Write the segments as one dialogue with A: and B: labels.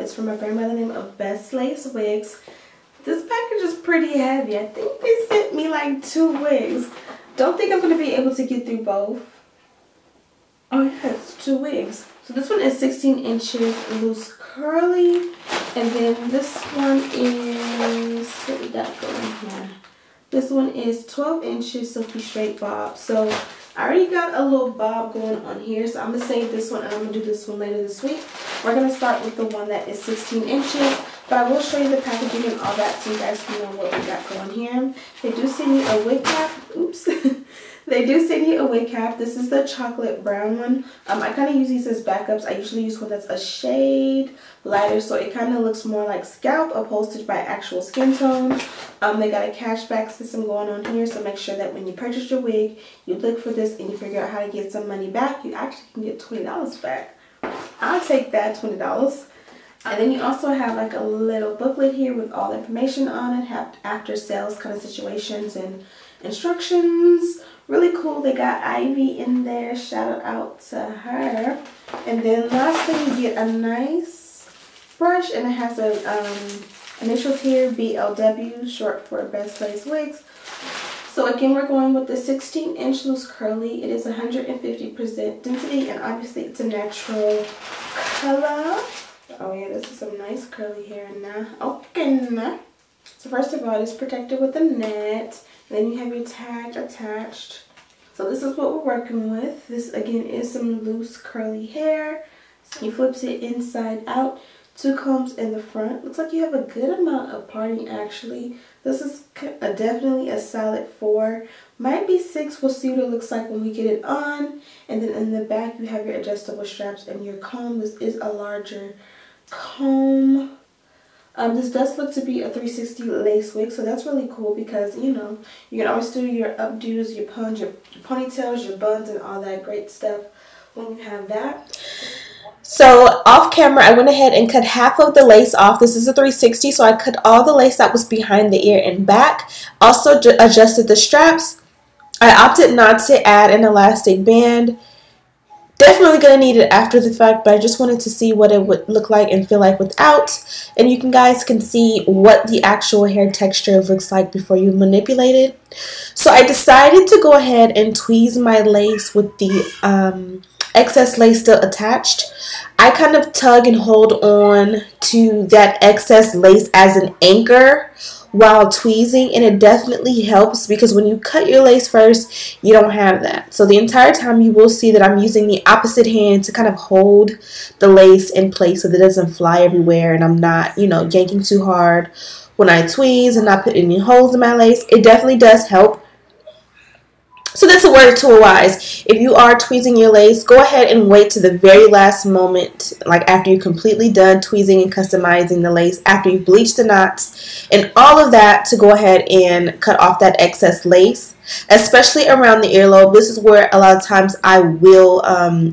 A: is from a brand by the name of Bestlacewigs. This package is pretty heavy. I think they sent me like 2 wigs. Don't think I'm going to be able to get through both. Oh yes, 2 wigs. So this one is 16 inches loose curly. And then this one is, what we got going here? This one is 12 inches silky straight bob. So I already got a little bob going on here. So I'm going to save this one and I'm going to do this one later this week. We're going to start with the one that is 16 inches. But I will show you the packaging and all that so you guys can know what we got going here. They do send you a wig cap. Oops. They do send you a wig cap. This is the chocolate brown one. I kind of use these as backups. I usually use one that's a shade lighter, so it kind of looks more like scalp upholstered by actual skin tone. They got a cashback system going on here, so make sure that when you purchase your wig, you look for this and you figure out how to get some money back. You actually can get $20 back. I'll take that, $20. And then you also have like a little booklet here with all the information on it, have after sales kind of situations and instructions. Really cool. They got Ivy in there. Shout out to her. And then lastly, you get a nice brush, and it has a initials here, BLW, short for Bestlacewigs. So again, we're going with the 16-inch loose curly. It is 150% density, and obviously it's a natural color. Oh yeah, this is some nice curly hair now. Okay, now. So first of all, it's protected with a net. And then you have your tag attached. So this is what we're working with. This again is some loose curly hair. So you flips it inside out. 2 combs in the front. Looks like you have a good amount of parting actually. This is definitely a solid 4. Might be 6. We'll see what it looks like when we get it on. And then in the back you have your adjustable straps and your comb. This is a larger comb. This does look to be a 360 lace wig, so that's really cool because, you know, you can always do your updos, your puns, your ponytails, your buns, and all that great stuff when you have that. So off camera, I went ahead and cut half of the lace off. This is a 360, so I cut all the lace that was behind the ear and back. Also adjusted the straps. I opted not to add an elastic band. Definitely going to need it after the fact, but I just wanted to see what it would look like and feel like without. And you guys can see what the actual hair texture looks like before you manipulate it. So I decided to go ahead and tweeze my lace with the excess lace still attached. I kind of tug and hold on to that excess lace as an anchor while tweezing, and it definitely helps because when you cut your lace first, you don't have that. So the entire time you will see that I'm using the opposite hand to kind of hold the lace in place so that it doesn't fly everywhere, and I'm not, you know, yanking too hard when I tweeze and not putting any holes in my lace. It definitely does help. So that's a word to a wise. If you are tweezing your lace, go ahead and wait to the very last moment, like after you're completely done tweezing and customizing the lace, after you've bleached the knots and all of that, to go ahead and cut off that excess lace, especially around the earlobe. This is where a lot of times I will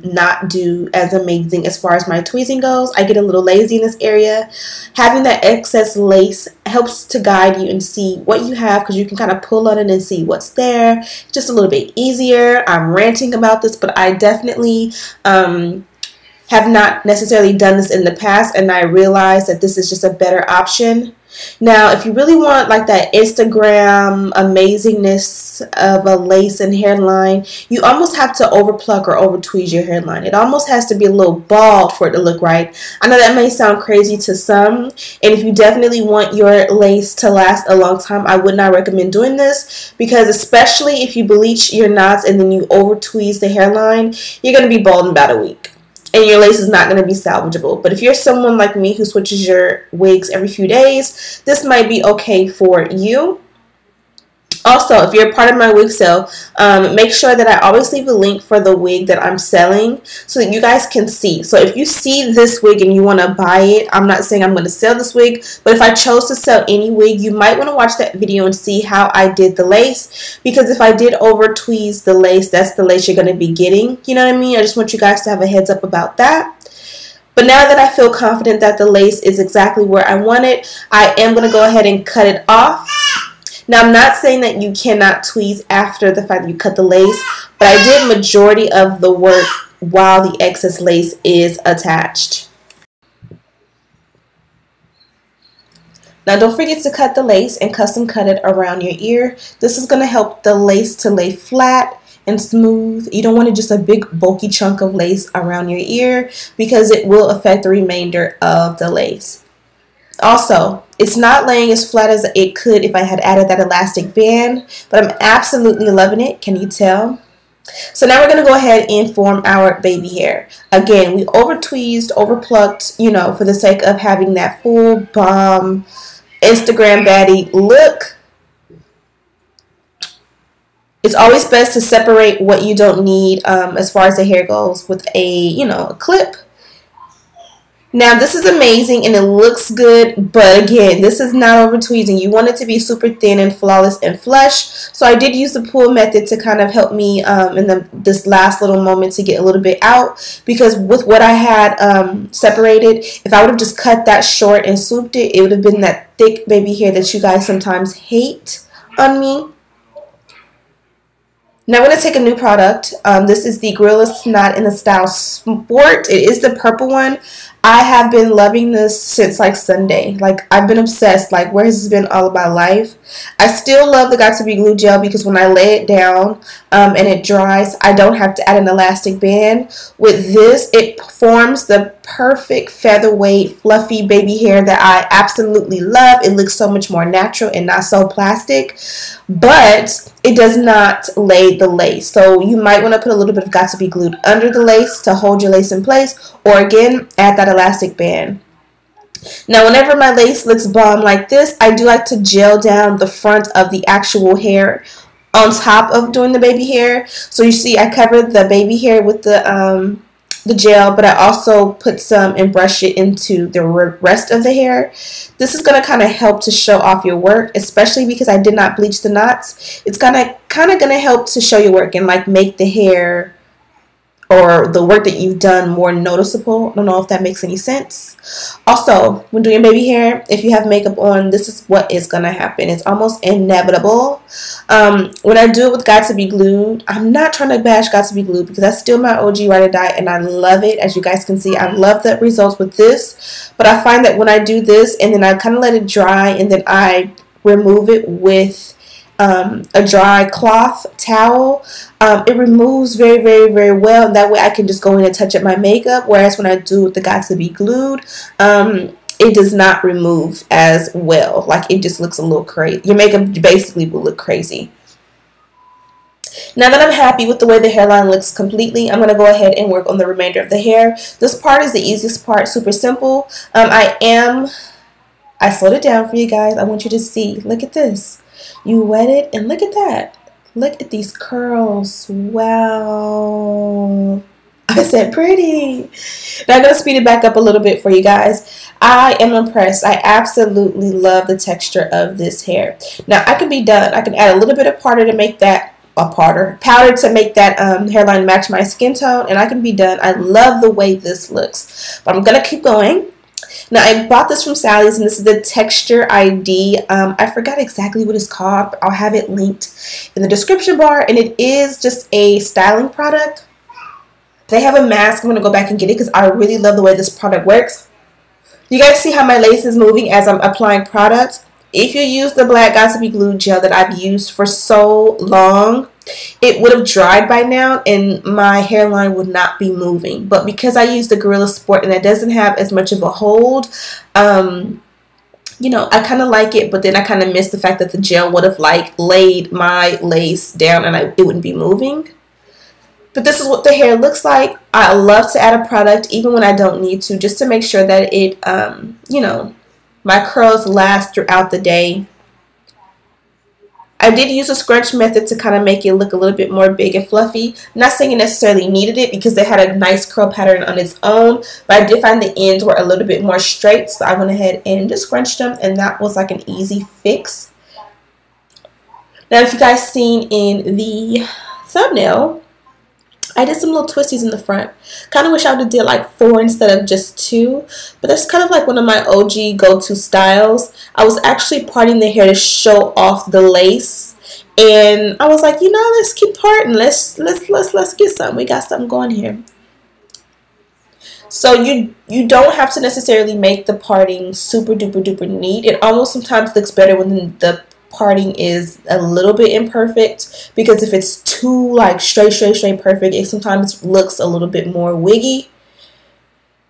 A: not do as amazing as far as my tweezing goes. I get a little lazy in this area. Having that excess lace helps to guide you and see what you have, because you can kind of pull on it and see what's there. Just a little bit easier. I'm ranting about this, but I definitely have not necessarily done this in the past, and I realized that this is just a better option. Now, if you really want like that Instagram amazingness of a lace and hairline, you almost have to overpluck or over tweeze your hairline. It almost has to be a little bald for it to look right. I know that may sound crazy to some, and if you definitely want your lace to last a long time, I would not recommend doing this, because especially if you bleach your knots and then you over tweeze the hairline, you're going to be bald in about a week. And your lace is not going to be salvageable. But if you're someone like me who switches your wigs every few days, this might be okay for you. Also, if you're a part of my wig sale, make sure that I always leave a link for the wig that I'm selling so that you guys can see. So if you see this wig and you want to buy it, I'm not saying I'm going to sell this wig, but if I chose to sell any wig, you might want to watch that video and see how I did the lace, because if I did over tweeze the lace, that's the lace you're going to be getting. You know what I mean? I just want you guys to have a heads up about that. But now that I feel confident that the lace is exactly where I want it, I am going to go ahead and cut it off. Now, I'm not saying that you cannot tweeze after the fact that you cut the lace, but I did majority of the work while the excess lace is attached. Now don't forget to cut the lace and custom cut it around your ear. This is going to help the lace to lay flat and smooth. You don't want just a big bulky chunk of lace around your ear because it will affect the remainder of the lace. Also, it's not laying as flat as it could if I had added that elastic band, but I'm absolutely loving it. Can you tell? So now we're going to go ahead and form our baby hair. Again, we over tweezed, over plucked, you know, for the sake of having that full bomb Instagram baddie look. It's always best to separate what you don't need as far as the hair goes with a, you know, a clip. Now this is amazing and it looks good, but again, this is not over tweezing. You want it to be super thin and flawless and flush. So I did use the pull method to kind of help me in this last little moment to get a little bit out, because with what I had separated, if I would have just cut that short and swooped it, it would have been that thick baby hair that you guys sometimes hate on me. Now I'm going to take a new product. This is the Gorilla Knot in the style Sport. It is the purple one. I have been loving this since like Sunday. Like, I've been obsessed. Like, where has this been all of my life? I still love the Got To Be Glue gel because when I lay it down and it dries, I don't have to add an elastic band. With this, it forms the perfect featherweight fluffy baby hair that I absolutely love. It looks so much more natural and not so plastic, but it does not lay the lace. So you might want to put a little bit of Got To Be Glued under the lace to hold your lace in place, or again, add that elastic band. Now whenever my lace looks bomb like this, I do like to gel down the front of the actual hair on top of doing the baby hair. So you see I covered the baby hair with the gel, but I also put some and brush it into the rest of the hair. This is going to kind of help to show off your work, especially because I did not bleach the knots. It's kind of going to help to show your work and like make the hair or the work that you've done more noticeable. I don't know if that makes any sense. Also, when doing baby hair, if you have makeup on, this is what is going to happen. It's almost inevitable. When I do it with Got To Be Glued, I'm not trying to bash Got To Be Glued because that's still my OG ride or die and I love it. As you guys can see, I love the results with this. But I find that when I do this and then I kind of let it dry and then I remove it with a dry cloth towel, it removes very, very, very well, and that way I can just go in and touch up my makeup, whereas when I do with the Got To Be Glued, it does not remove as well. Like, it just looks a little crazy. Your makeup basically will look crazy. Now that I'm happy with the way the hairline looks completely, I'm going to go ahead and work on the remainder of the hair. This part is the easiest part, super simple. I slowed it down for you guys. I want you to see. Look at this. You wet it, and look at that. Look at these curls. Wow. I said pretty. Now I'm going to speed it back up a little bit for you guys. I am impressed. I absolutely love the texture of this hair. Now I can be done. I can add a little bit of powder to make that, powder to make that hairline match my skin tone, and I can be done. I love the way this looks. But I'm going to keep going. Now, I bought this from Sally's, and this is the Texture ID. I forgot exactly what it's called, but I'll have it linked in the description bar, and it is just a styling product. They have a mask. I'm going to go back and get it because I really love the way this product works. You guys see how my lace is moving as I'm applying product? If you use the black Got To Be Glued gel that I've used for so long, it would have dried by now and my hairline would not be moving. But because I use the Gorilla Sport and it doesn't have as much of a hold, you know, I kind of like it, but then I kind of miss the fact that the gel would have like laid my lace down and it wouldn't be moving. But this is what the hair looks like. I love to add a product even when I don't need to, just to make sure that it, you know, my curls last throughout the day. I did use a scrunch method to kind of make it look a little bit more big and fluffy. I'm not saying it necessarily needed it because they had a nice curl pattern on its own, but I did find the ends were a little bit more straight, so I went ahead and just scrunched them, and that was like an easy fix. Now, if you guys seen in the thumbnail, I did some little twisties in the front. Kind of wish I would have did like 4 instead of just 2. But that's kind of like one of my OG go-to styles. I was actually parting the hair to show off the lace. And I was like, you know, let's keep parting. Let's get something. We got something going here.
B: So you don't have to necessarily make the parting super duper duper neat. It almost sometimes looks better when the parting is a little bit imperfect, because if it's too like straight perfect, it sometimes looks a little bit more wiggy.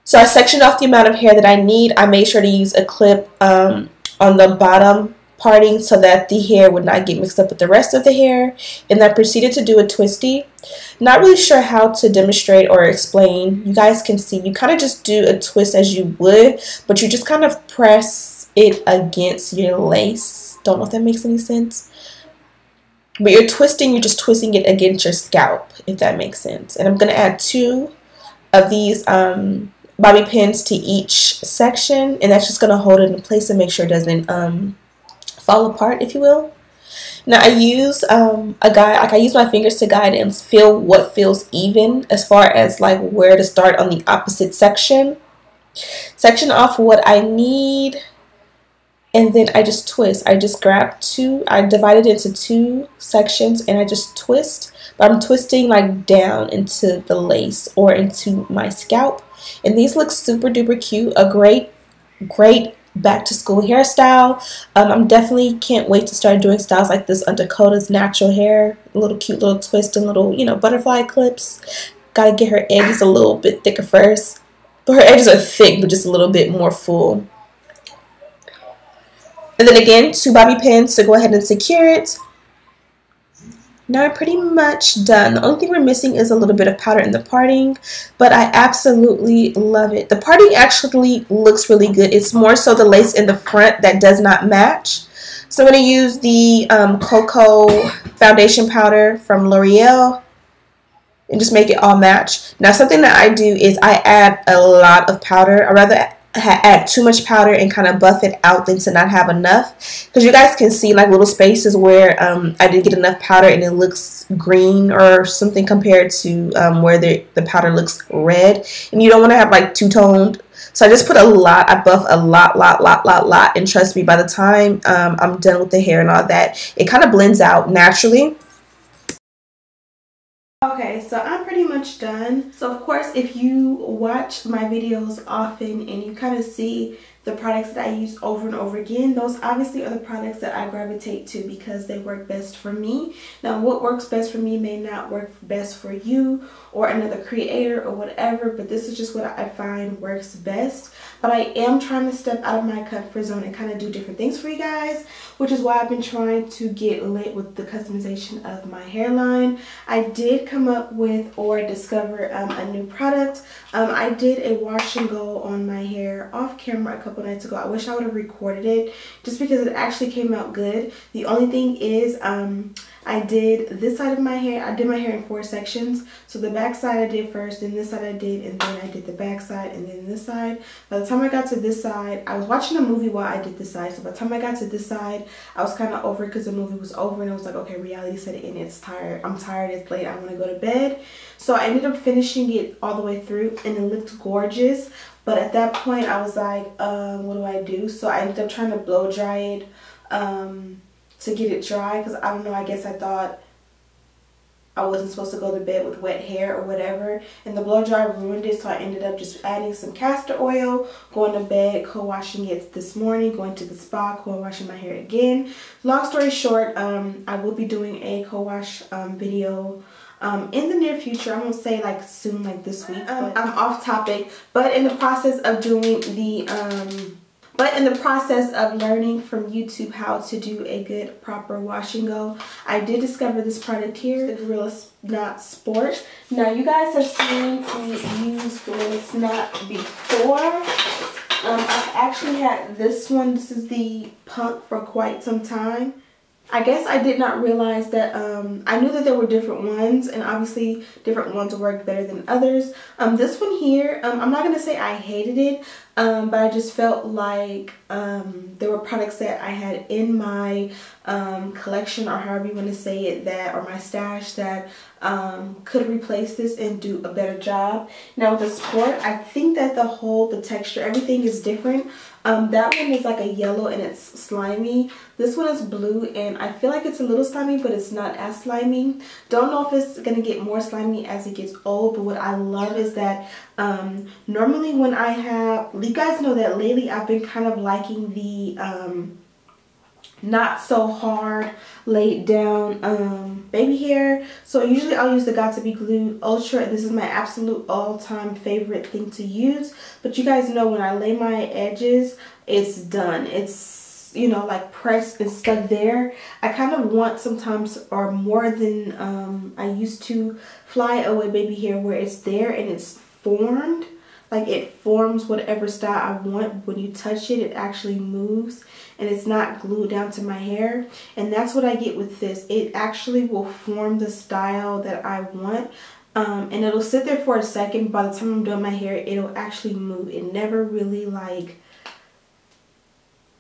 B: So I sectioned off the amount of hair that I need. I made sure to use a clip on the bottom parting so that the hair would not get mixed up with the rest of the hair, and I proceeded to do a twisty. Not really sure how to demonstrate or explain. You guys can see you kind of just do a twist as you would, but you just kind of press it against your lace. Don't know if that makes any sense, but you're just twisting it against your scalp, if that makes sense. And I'm going to add 2 of these bobby pins to each section, and that's just going to hold it in place and make sure it doesn't fall apart, if you will. Now I use I use my fingers to guide and feel what feels even as far as like where to start on the opposite section. Section off what I need, and then I just twist. I just grab 2, I divide it into 2 sections, and I just twist, but I'm twisting like down into the lace or into my scalp. And these look super duper cute. A great back to school hairstyle. I'm definitely can't wait to start doing styles like this on Dakota's natural hair. A little cute little twist and little, you know, butterfly clips. Gotta get her edges a little bit thicker first. But her edges are thick, but just a little bit more full. And then again, 2 bobby pins to go ahead and secure it. Now I'm pretty much done. The only thing we're missing is a little bit of powder in the parting, but I absolutely love it. The parting actually looks really good. It's more so the lace in the front that does not match. So I'm going to use the Cocoa foundation powder from L'Oreal and just make it all match. Now something that I do is I add a lot of powder. I rather add too much powder and kind of buff it out than to not have enough, because you guys can see like little spaces where I didn't get enough powder and it looks green or something compared to where the powder looks red, and you don't want to have like two-toned. So I just put a lot. I buff a lot, and trust me, by the time I'm done with the hair and all that, it kind of blends out naturally.
A: Okay, so I'm pretty much done. So of course, if you watch my videos often and you kind of see the products that I use over and over again, those obviously are the products that I gravitate to because they work best for me. Now what works best for me may not work best for you or another creator or whatever, but this is just what I find works best. But I am trying to step out of my comfort zone and kind of do different things for you guys, which is why I've been trying to get lit with the customization of my hairline. I did come up with or discover a new product. I did a wash and go on my hair off camera a couple nights ago. I wish I would have recorded it just because it actually came out good. The only thing is I did this side of my hair. I did my hair in 4 sections. So the back side I did first, then this side I did, and then I did the back side, and then this side. By the time I got to this side, I was watching a movie while I did this side. So by the time I got to this side, I was kind of over it because the movie was over, and I was like, okay, reality set in. It's tired. I'm tired. It's late. I want to go to bed. So I ended up finishing it all the way through, and it looked gorgeous. But at that point, I was like, what do I do? So I ended up trying to blow dry it to get it dry, because I don't know, I guess I thought I wasn't supposed to go to bed with wet hair or whatever, and the blow dry ruined it. So I ended up just adding some castor oil, going to bed, co-washing it this morning, going to the spa, co-washing my hair again. Long story short, I will be doing a co-wash video in the near future. I won't say like soon, like this week. I'm off topic, but in the process of doing the learning from YouTube how to do a good proper wash and go, I did discover this product here, the Gorilla Knot Sport. Now you guys have seen me use Gorilla Knot before. I've actually had this one. This is the Punk for quite some time. I guess I did not realize that, I knew that there were different ones, and obviously different ones work better than others. This one here, I'm not going to say I hated it. but I just felt like there were products that I had in my collection, or however you want to say it, that, or my stash, that could replace this and do a better job. Now with the Sport, I think that the texture, everything is different. That one is like a yellow and it's slimy. This one is blue and I feel like it's a little slimy, but it's not as slimy. Don't know if it's gonna get more slimy as it gets old, but what I love is that normally when I have, you guys know that lately I've been kind of liking the not so hard laid down baby hair. So usually I'll use the Got To Be Glued Ultra, and this is my absolute all-time favorite thing to use. But you guys know when I lay my edges, it's done. It's, you know, like pressed and stuck there. I kind of want sometimes, or more than I used to, fly away baby hair where it's there and it's formed. Like it forms whatever style I want. When you touch it, it actually moves and it's not glued down to my hair. And that's what I get with this. It actually will form the style that I want. And it'll sit there for a second. By the time I'm doing my hair, it'll actually move. It never really like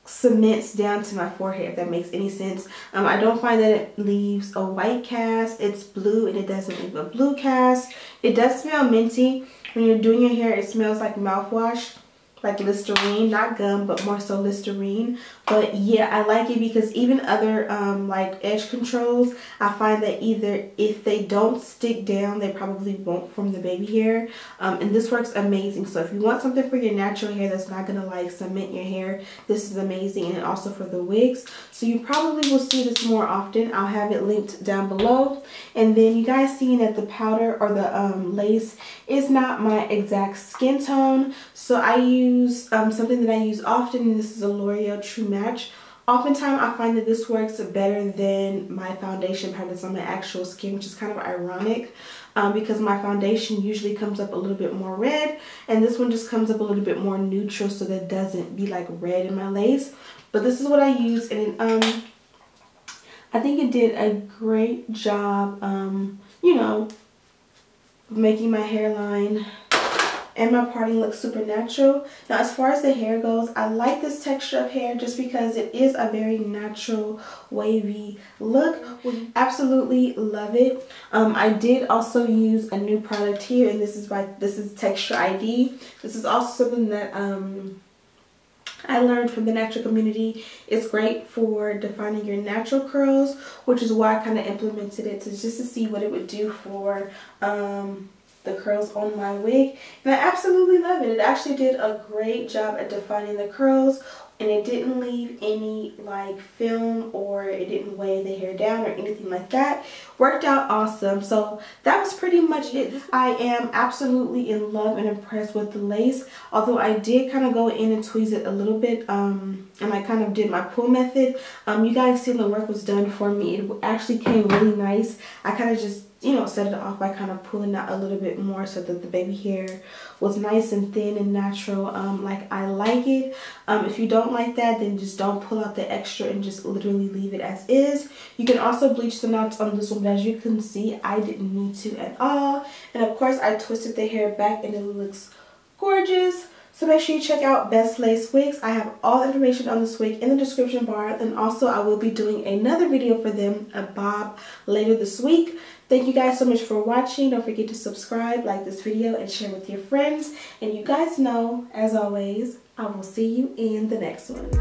A: cements down to my forehead, if that makes any sense. I don't find that it leaves a white cast. It's blue and it doesn't leave a blue cast. It does smell minty. When you're doing your hair, it smells like mouthwash, like Listerine, not gum, but more so Listerine. But yeah, I like it because even other like edge controls, I find that either if they don't stick down, they probably won't form the baby hair. And this works amazing. So if you want something for your natural hair that's not gonna like cement your hair, this is amazing. And also for the wigs, so you probably will see this more often. I'll have it linked down below. And then you guys seeing that the powder or the lace is not my exact skin tone, so I use something that I use often, and this is a L'Oreal True Match. Oftentimes I find that this works better than my foundation powders on my actual skin, which is kind of ironic because my foundation usually comes up a little bit more red, and this one just comes up a little bit more neutral, so that it doesn't be like red in my lace. But this is what I use, and I think it did a great job, you know, making my hairline and my parting look super natural. Now as far as the hair goes, I like this texture of hair just because it is a very natural wavy look. Absolutely love it. I did also use a new product here, and this is Texture ID. This is also something that I learned from the natural community. It's great for defining your natural curls, which is why I kind of implemented it, just to see what it would do for the curls on my wig. And I absolutely love it. It actually did a great job at defining the curls, and it didn't leave any like film, or it didn't weigh the hair down or anything like that. Worked out awesome. So that was pretty much it. I am absolutely in love and impressed with the lace, although I did kind of go in and tweeze it a little bit, and I kind of did my pull method. You guys seen the work was done for me. It actually came really nice. I kind of just, you know, set it off by kind of pulling out a little bit more so that the baby hair was nice and thin and natural, like I like it. If you don't like that, then just don't pull out the extra and just literally leave it as is. You can also bleach the knots on this one, but as you can see, I didn't need to at all. And of course, I twisted the hair back and it looks gorgeous. So make sure you check out Bestlacewigs. I have all the information on this wig in the description bar, and also I will be doing another video for them, a bob, later this week. Thank you guys so much for watching. Don't forget to subscribe, like this video, and share with your friends. And you guys know, as always, I will see you in the next one.